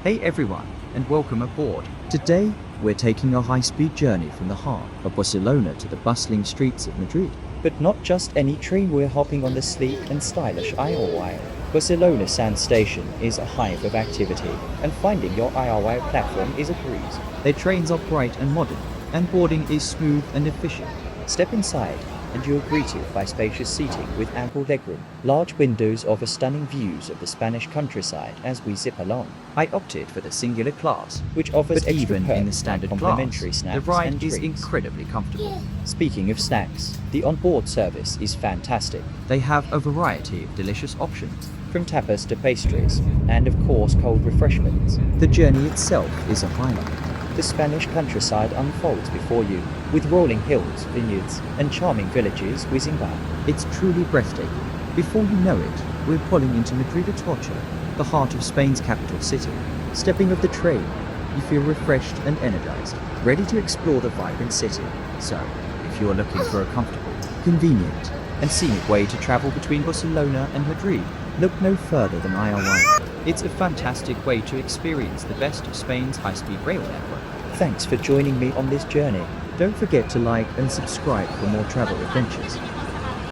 Hey everyone, and welcome aboard. Today, we're taking a high-speed journey from the heart of Barcelona to the bustling streets of Madrid. But not just any train, we're hopping on the sleek and stylish Iryo. Barcelona Sants station is a hive of activity, and finding your Iryo platform is a breeze. Their trains are bright and modern, and boarding is smooth and efficient. Step inside, and you're greeted by spacious seating with ample legroom. Large windows offer stunning views of the Spanish countryside as we zip along. I opted for the singular class, which offers even in the standard complimentary snacks. The ride is incredibly comfortable. Speaking of snacks, the onboard service is fantastic. They have a variety of delicious options, from tapas to pastries, and of course cold refreshments. The journey itself is a highlight. The Spanish countryside unfolds before you, with rolling hills, vineyards, and charming villages whizzing by. It's truly breathtaking. Before you know it, we're pulling into Madrid Atocha, the heart of Spain's capital city. Stepping off the train, you feel refreshed and energized, ready to explore the vibrant city. So, if you're looking for a comfortable, convenient, and scenic way to travel between Barcelona and Madrid, look no further than Iryo. It's a fantastic way to experience the best of Spain's high-speed rail network. Thanks for joining me on this journey. Don't forget to like and subscribe for more travel adventures.